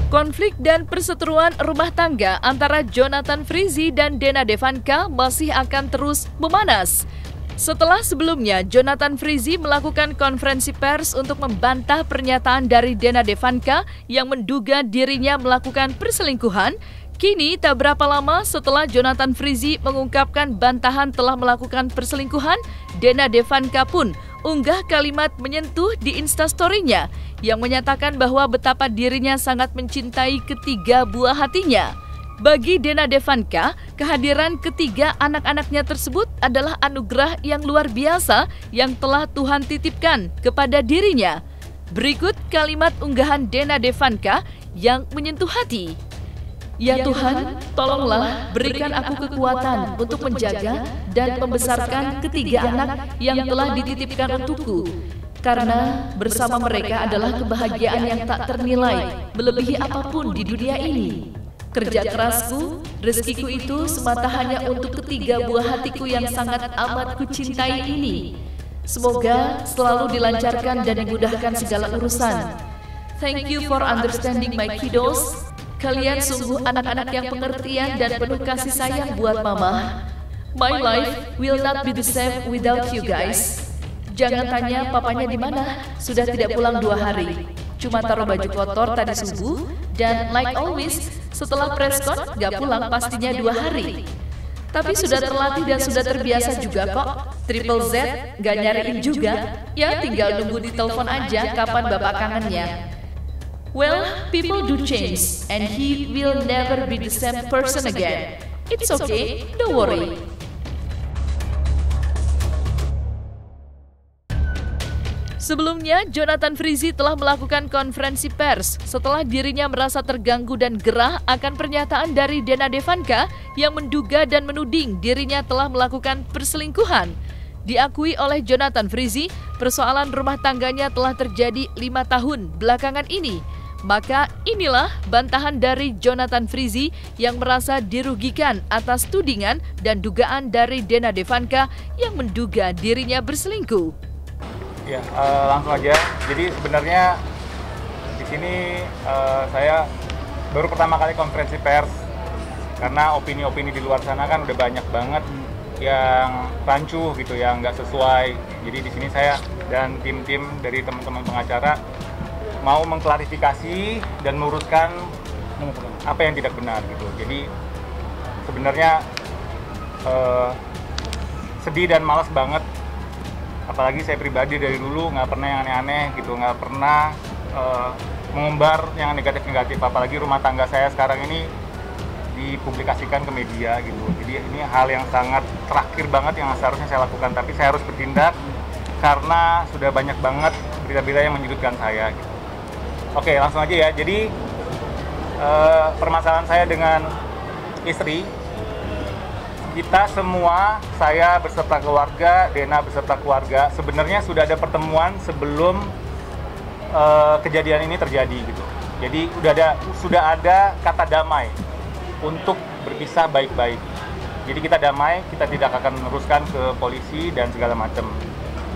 Konflik dan perseteruan rumah tangga antara Jonathan Frizzy dan Dena Devanka masih akan terus memanas. Setelah sebelumnya Jonathan Frizzy melakukan konferensi pers untuk membantah pernyataan dari Dena Devanka yang menduga dirinya melakukan perselingkuhan, kini tak berapa lama setelah Jonathan Frizzy mengungkapkan bantahan telah melakukan perselingkuhan, Dena Devanka pun unggah kalimat menyentuh di Instastory-nya yang menyatakan bahwa betapa dirinya sangat mencintai ketiga buah hatinya. Bagi Dena Devanka, kehadiran ketiga anak-anaknya tersebut adalah anugerah yang luar biasa yang telah Tuhan titipkan kepada dirinya. Berikut kalimat unggahan Dena Devanka yang menyentuh hati. Ya Tuhan, tolonglah berikan aku kekuatan untuk menjaga dan membesarkan ketiga anak yang telah dititipkan untukku. Karena bersama mereka adalah kebahagiaan yang tak ternilai, melebihi apapun di dunia ini. Kerja kerasku, rezekiku itu semata hanya untuk ketiga buah hatiku yang sangat amat kucintai ini. Semoga selalu dilancarkan dan dimudahkan segala urusan. Thank you for understanding my kiddos. Kalian sungguh anak-anak yang pengertian dan penuh kasih sayang buat mama. My life will not be the same without you guys. Jangan tanya papanya di mana, sudah tidak pulang 2 hari. Cuma taruh baju kotor tadi subuh, dan like always, setelah preskon gak pulang pastinya 2 hari. Tapi sudah terlatih dan sudah terbiasa juga kok. Triple Z gak nyariin juga, ya tinggal nunggu di telepon aja kapan bapak kangennya. Well, people do change, and he will never be the same person again. It's okay, don't worry. Sebelumnya, Jonathan Frizzy telah melakukan konferensi pers setelah dirinya merasa terganggu dan gerah akan pernyataan dari Dena Devanka yang menduga dan menuding dirinya telah melakukan perselingkuhan. Diakui oleh Jonathan Frizzy, persoalan rumah tangganya telah terjadi 5 tahun belakangan ini. Maka inilah bantahan dari Jonathan Frizzy yang merasa dirugikan atas tudingan dan dugaan dari Dena Devanka yang menduga dirinya berselingkuh. Ya, langsung aja. Jadi sebenarnya di sini saya baru pertama kali konferensi pers karena opini-opini di luar sana kan udah banyak banget yang rancu gitu, yang nggak sesuai. Jadi di sini saya dan tim-tim dari teman-teman pengacara mau mengklarifikasi dan meluruskan apa yang tidak benar gitu. Jadi sebenarnya sedih dan malas banget. Apalagi saya pribadi dari dulu nggak pernah yang aneh-aneh gitu, nggak pernah mengumbar yang negatif-negatif. Apalagi rumah tangga saya sekarang ini dipublikasikan ke media gitu. Jadi ini hal yang sangat terakhir banget yang seharusnya saya lakukan. Tapi saya harus bertindak karena sudah banyak banget berita-berita yang menyudutkan saya gitu. Oke, langsung aja ya. Jadi permasalahan saya dengan istri, kita semua, saya beserta keluarga, Dena beserta keluarga, sebenarnya sudah ada pertemuan sebelum kejadian ini terjadi gitu. Jadi sudah ada kata damai untuk berpisah baik-baik. Jadi kita damai, kita tidak akan meneruskan ke polisi dan segala macam.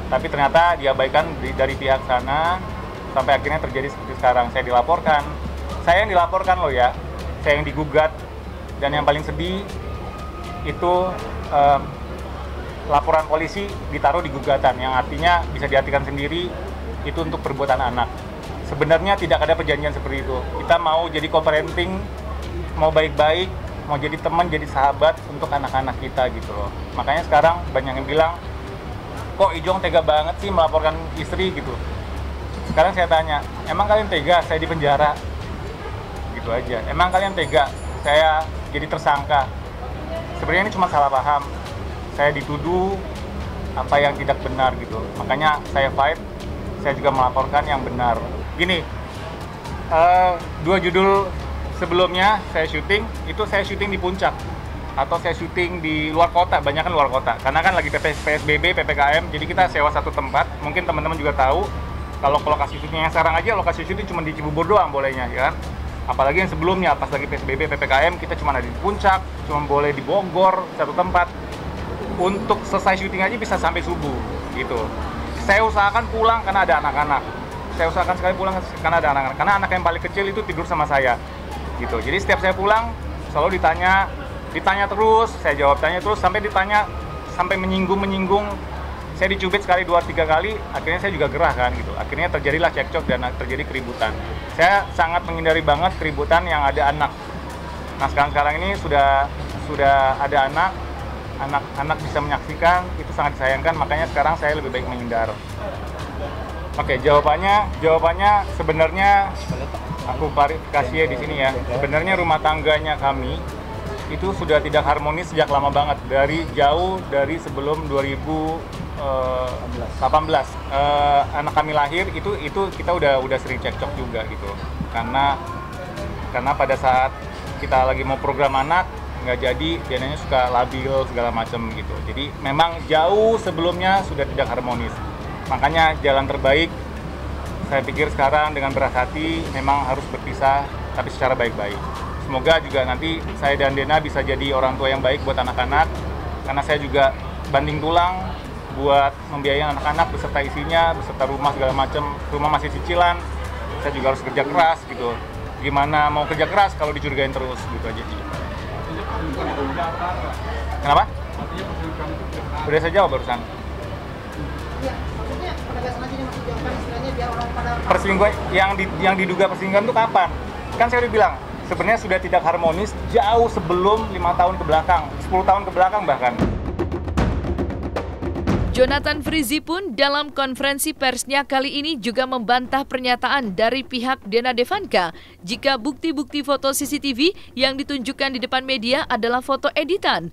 Tapi ternyata diabaikan dari pihak sana sampai akhirnya terjadi seperti sekarang. Saya dilaporkan, saya yang dilaporkan loh ya, saya yang digugat, dan yang paling sedih itu laporan polisi ditaruh di gugatan, yang artinya bisa diartikan sendiri itu untuk perbuatan anak. Sebenarnya tidak ada perjanjian seperti itu. Kita mau jadi co-parenting, mau baik-baik, mau jadi teman, jadi sahabat untuk anak-anak kita gitu loh. Makanya sekarang banyak yang bilang, kok Ijong tega banget sih melaporkan istri gitu. Sekarang saya tanya, emang kalian tega saya di penjara? Gitu aja. Emang kalian tega saya jadi tersangka? Sebenarnya ini cuma salah paham. Saya dituduh apa yang tidak benar gitu. Makanya saya fight, saya juga melaporkan yang benar. Gini, 2 judul sebelumnya saya syuting, itu saya syuting di Puncak. Atau saya syuting di luar kota, banyak kan luar kota. Karena kan lagi PSBB, PPKM, jadi kita sewa satu tempat. Mungkin teman-teman juga tahu, kalau lokasi syutingnya sekarang aja, lokasi syuting cuma di Cibubur doang bolehnya, ya kan? Apalagi yang sebelumnya, pas lagi PSBB, PPKM, kita cuma ada di Puncak, cuma boleh di Bogor, satu tempat. untuk selesai syuting aja bisa sampai subuh gitu. Saya usahakan pulang karena ada anak-anak. Saya usahakan sekali pulang karena ada anak-anak. Karena anak yang paling kecil itu tidur sama saya gitu. Jadi setiap saya pulang selalu ditanya terus, saya jawab tanya terus sampai ditanya sampai menyinggung. Saya dicubit sekali 2-3 kali, akhirnya saya juga gerah kan gitu. Akhirnya terjadilah cekcok dan terjadi keributan. Saya sangat menghindari banget keributan yang ada anak. Nah sekarang ini sudah ada anak bisa menyaksikan, itu sangat disayangkan, makanya sekarang saya lebih baik menghindar. Oke, jawabannya sebenarnya aku klarifikasi ya di sini ya. Sebenarnya rumah tangganya kami itu sudah tidak harmonis sejak lama banget, jauh dari sebelum 2018. Anak kami lahir itu kita udah sering cekcok juga gitu. Karena pada saat kita lagi mau program anak nggak jadi, Denanya suka labil segala macam gitu. Jadi memang jauh sebelumnya sudah tidak harmonis. Makanya jalan terbaik saya pikir sekarang dengan berat hati memang harus berpisah tapi secara baik-baik. Semoga juga nanti saya dan Dena bisa jadi orang tua yang baik buat anak-anak, karena saya juga banting tulang buat membiayai anak-anak beserta isinya, beserta rumah segala macam. Rumah masih cicilan, saya juga harus kerja keras gitu. Gimana mau kerja keras kalau dicurigain terus gitu aja sih. Kenapa? Udah saya jawab barusan. Perselingkuhan yang diduga perselingkuhan itu kapan? Kan saya udah bilang, sebenarnya sudah tidak harmonis jauh sebelum 5 tahun ke belakang, 10 tahun ke belakang bahkan. Jonathan Frizzy pun dalam konferensi persnya kali ini juga membantah pernyataan dari pihak Dena Devanka jika bukti-bukti foto CCTV yang ditunjukkan di depan media adalah foto editan.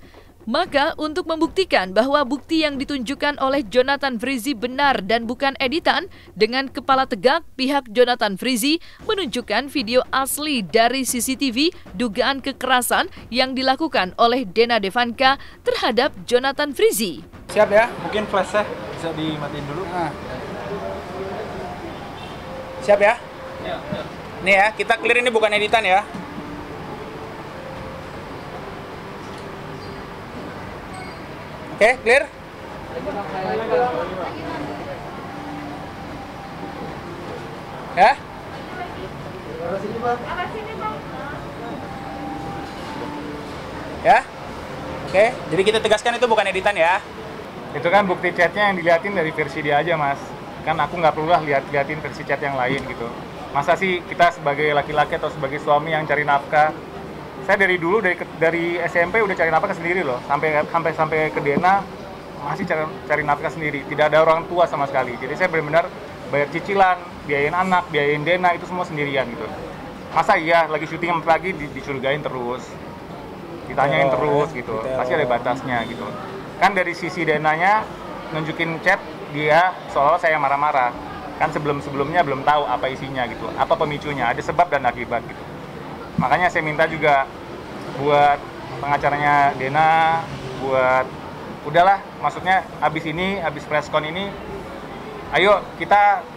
Maka untuk membuktikan bahwa bukti yang ditunjukkan oleh Jonathan Frizzy benar dan bukan editan, dengan kepala tegak pihak Jonathan Frizzy menunjukkan video asli dari CCTV dugaan kekerasan yang dilakukan oleh Dena Devanka terhadap Jonathan Frizzy. Siap ya, mungkin flashnya bisa dimatiin dulu. Siap ya? Nih ya, kita clear ini bukan editan ya. Oke, clear? Ya? Ya? Oke, jadi kita tegaskan itu bukan editan ya. Itu kan bukti chatnya yang diliatin dari versi dia aja mas. Kan aku nggak perlu lah liatin versi chat yang lain gitu. Masa sih kita sebagai laki-laki atau sebagai suami yang cari nafkah, saya dari dulu dari SMP udah cari nafkah sendiri loh, sampai ke Dena masih cari nafkah sendiri, tidak ada orang tua sama sekali. Jadi saya benar-benar bayar cicilan, biayain anak, biayain Dena itu semua sendirian gitu. Masa iya lagi syuting lagi dicurigain terus, ditanyain terus gitu, pasti ada batasnya gitu. Kan dari sisi Denanya nunjukin chat dia seolah-olah saya marah-marah, kan sebelumnya belum tahu apa isinya gitu, apa pemicunya, ada sebab dan akibat gitu. Makanya saya minta juga buat pengacaranya Dena, buat udahlah, maksudnya abis preskon ini, ayo kita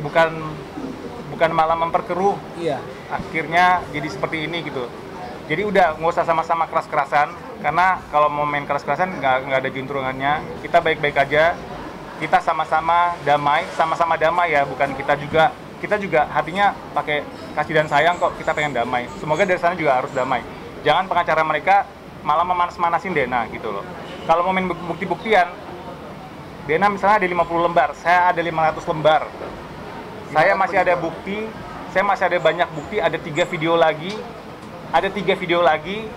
bukan malah memperkeruh, akhirnya jadi seperti ini gitu. Jadi udah nggak usah sama-sama keras-kerasan, karena kalau mau main keras-kerasan nggak ada juntrungannya. Kita baik-baik aja, kita sama-sama damai ya, bukan kita juga hatinya pakai kasih dan sayang kok, kita pengen damai. Semoga dari sana juga harus damai. Jangan pengacara mereka malah memanas-manasin Dena gitu loh. Kalau mau main bukti-buktian, Dena misalnya ada 50 lembar, saya ada 500 lembar. Saya masih ada bukti, saya masih ada banyak bukti, ada 3 video lagi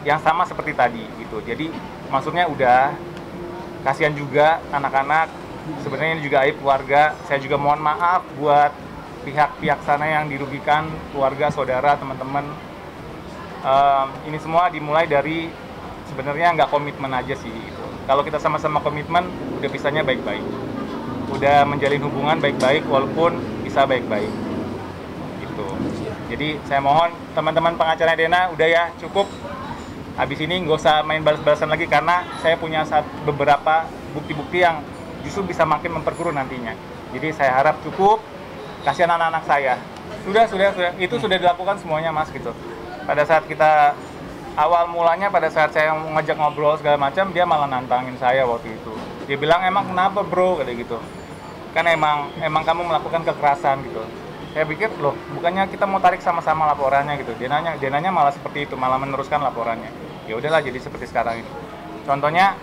yang sama seperti tadi gitu. Jadi maksudnya udah, kasihan juga anak-anak, sebenarnya ini juga aib keluarga. Saya juga mohon maaf buat pihak-pihak sana yang dirugikan, keluarga, saudara, teman-teman. Ini semua dimulai dari sebenarnya nggak komitmen aja sih gitu. Kalau kita sama-sama komitmen, udah pisahnya baik-baik, udah menjalin hubungan baik-baik walaupun bisa baik-baik gitu. Jadi saya mohon teman-teman pengacara Dena, udah ya, cukup. Habis ini nggak usah main balas-balasan lagi, karena saya punya beberapa bukti-bukti yang justru bisa makin memperkeruh nantinya. Jadi saya harap cukup, kasihan anak-anak saya. Sudah. Itu sudah dilakukan semuanya mas gitu. Pada saat kita awal mulanya pada saat saya ngajak ngobrol segala macam, dia malah nantangin saya waktu itu. Dia bilang, emang kenapa bro, kayak gitu. Kan emang kamu melakukan kekerasan gitu. Saya pikir, loh, bukannya kita mau tarik sama-sama laporannya gitu. Dia nanya malah seperti itu, malah meneruskan laporannya. Ya udahlah, jadi seperti sekarang ini. Contohnya,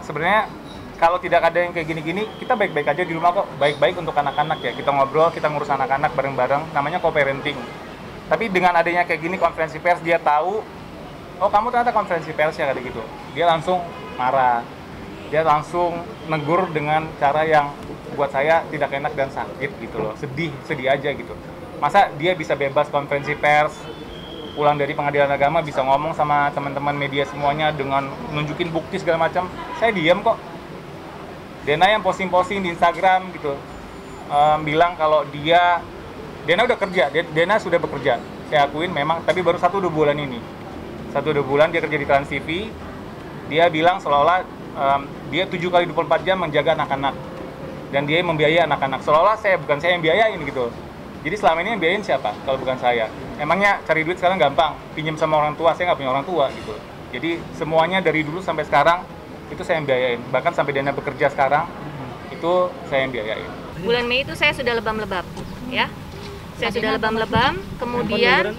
sebenarnya kalau tidak ada yang kayak gini-gini, kita baik-baik aja di rumah kok. Baik-baik untuk anak-anak ya. Kita ngobrol, kita ngurus anak-anak bareng-bareng. Namanya co-parenting. Tapi dengan adanya kayak gini konferensi pers, dia tahu, oh kamu ternyata konferensi pers ya, kayak gitu. Dia langsung marah. Dia langsung negur dengan cara yang buat saya tidak enak dan sakit gitu loh. Sedih aja gitu. Masa dia bisa bebas konferensi pers, pulang dari pengadilan agama bisa ngomong sama teman-teman media semuanya dengan nunjukin bukti segala macam. Saya diam kok. Dena yang posting-posting di Instagram gitu, bilang kalau Dena udah kerja, Dena sudah bekerja. Saya akuin memang, tapi baru 1-2 bulan ini. 1-2 bulan dia kerja di Trans TV. Dia bilang seolah-olah dia 7 kali 24 jam menjaga anak-anak. Dan dia membiayai anak-anak. Seolah-olah bukan saya yang biayain gitu. Jadi selama ini yang biayain siapa kalau bukan saya? Emangnya cari duit sekarang gampang? Pinjam sama orang tua, saya nggak punya orang tua gitu. Jadi semuanya dari dulu sampai sekarang itu saya yang biayain. Bahkan sampai Dana bekerja sekarang, itu saya yang biayain. Bulan Mei itu saya sudah lebam-lebam, ya. Saya sudah lebam-lebam, kemudian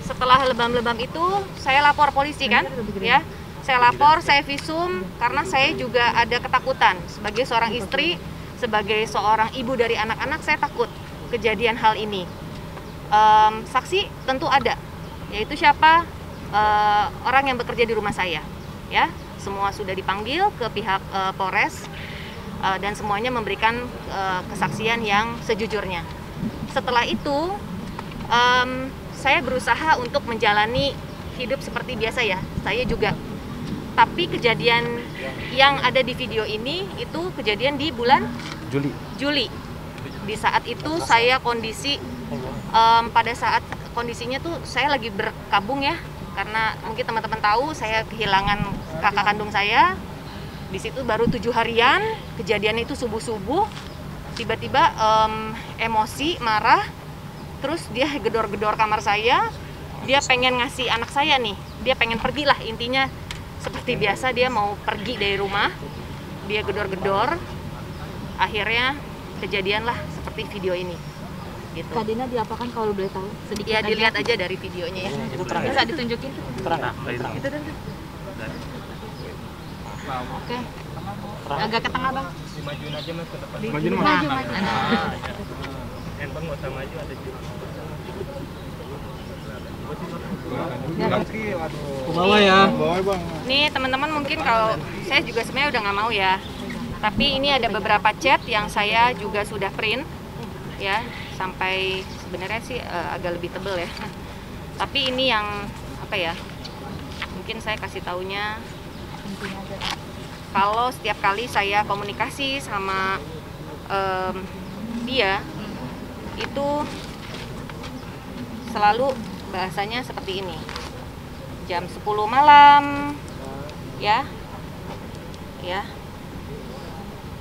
setelah lebam-lebam itu saya lapor polisi kan, ya. Saya lapor, saya visum karena saya juga ada ketakutan sebagai seorang istri, sebagai seorang ibu dari anak-anak, saya takut kejadian hal ini. Saksi tentu ada, yaitu siapa? Orang yang bekerja di rumah saya, ya. Semua sudah dipanggil ke pihak Polres dan semuanya memberikan kesaksian yang sejujurnya. Setelah itu saya berusaha untuk menjalani hidup seperti biasa ya, saya juga. Tapi kejadian yang ada di video ini itu kejadian di bulan Juli. Di saat itu saya kondisi pada saat kondisinya tuh saya lagi berkabung ya, karena mungkin teman-teman tahu saya kehilangan kakak kandung saya. Di situ baru 7 harian, kejadian itu subuh-subuh, tiba-tiba emosi, marah, terus dia gedor-gedor kamar saya, dia pengen ngasih anak saya nih, dia pengen pergi lah intinya. Seperti biasa dia mau pergi dari rumah, dia gedor-gedor, akhirnya kejadian lah seperti video ini. Gitu. Kak Dena diapakan kalau boleh tahu? Sedikit ya dilihat aja dari videonya ya. Bisa ditunjukin? Itu Oke. Agak ke tengah bang. Dimajuin aja mas ke depan. Maju. Handphone nggak usah maju, ada Ke bawah ya. Nih teman-teman mungkin kalau saya juga sebenarnya udah nggak mau ya. Tapi ini ada beberapa chat yang saya juga sudah print ya, sampai sebenarnya sih agak lebih tebel ya. Tapi ini yang apa ya? Mungkin saya kasih taunya kalau setiap kali saya komunikasi sama dia itu selalu bahasanya seperti ini. Jam 10 malam ya.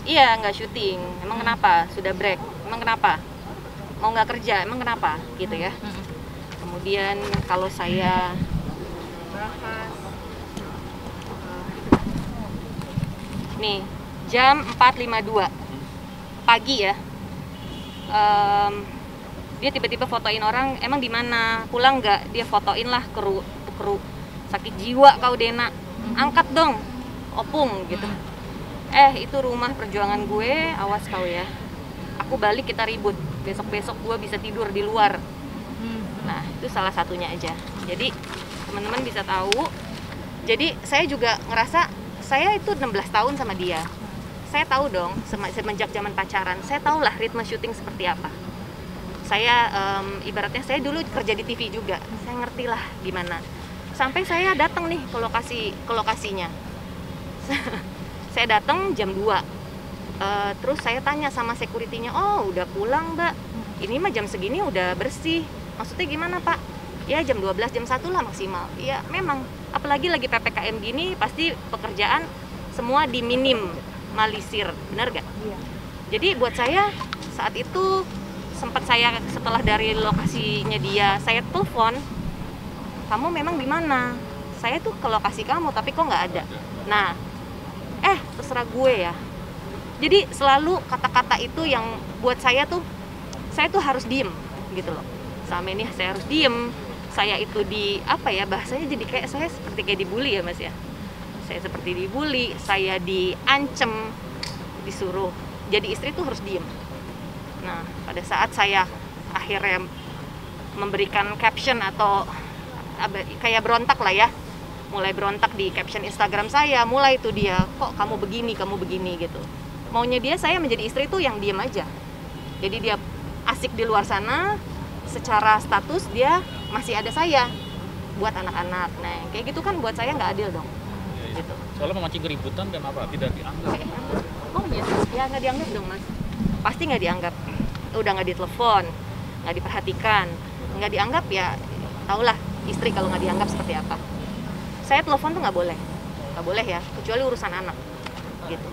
Iya, nggak syuting. Emang kenapa? Sudah break. Emang kenapa? Mau nggak kerja? Emang kenapa? Gitu ya. Kemudian kalau saya bahas nih jam 4.52 pagi ya, dia tiba-tiba fotoin orang, emang di mana, pulang nggak? Dia fotoin lah, keru sakit jiwa kau Dena, angkat dong opung gitu. Itu rumah perjuangan gue, awas kau ya, aku balik kita ribut, besok gue bisa tidur di luar. Nah itu salah satunya aja. Jadi teman-teman bisa tahu. Jadi saya juga ngerasa saya itu 16 tahun sama dia. Saya tahu dong semenjak zaman pacaran, saya tahulah ritme syuting seperti apa. Saya ibaratnya saya dulu kerja di TV juga, saya ngerti lah gimana. Sampai saya datang nih ke lokasinya. Saya datang jam 2. Terus saya tanya sama security-nya, oh udah pulang mbak, ini mah jam segini udah bersih. Maksudnya gimana pak? Ya jam 12, jam 1 lah maksimal. Ya memang, apalagi lagi PPKM gini, pasti pekerjaan semua diminimalisir, benar gak? Iya. Jadi buat saya saat itu sempat saya setelah dari lokasinya dia, saya telepon kamu memang di mana? Saya tuh ke lokasi kamu, tapi kok nggak ada. Nah, terserah gue ya. Jadi selalu kata-kata itu yang buat saya tuh harus diem gitu loh. Sama ini saya harus diem. Saya itu bahasanya jadi kayak saya seperti kayak dibully ya Mas ya. Saya seperti dibully, saya diancem, disuruh jadi istri tuh harus diem. Nah, pada saat saya akhirnya memberikan caption atau kayak berontak lah ya, mulai berontak di caption Instagram saya, mulai itu dia, kok kamu begini gitu. Maunya dia saya menjadi istri tuh yang diem aja. Jadi dia asik di luar sana, secara status dia masih ada saya buat anak-anak. Nah, kayak gitu kan buat saya nggak adil dong. Gitu. Soalnya memancing keributan dan tidak dianggap. Oh iya, ya nggak dianggap dong Mas. Pasti nggak dianggap. Udah nggak ditelepon, nggak diperhatikan, nggak dianggap ya. Taulah istri kalau nggak dianggap seperti apa. Saya telepon tuh nggak boleh ya, kecuali urusan anak. Gitu.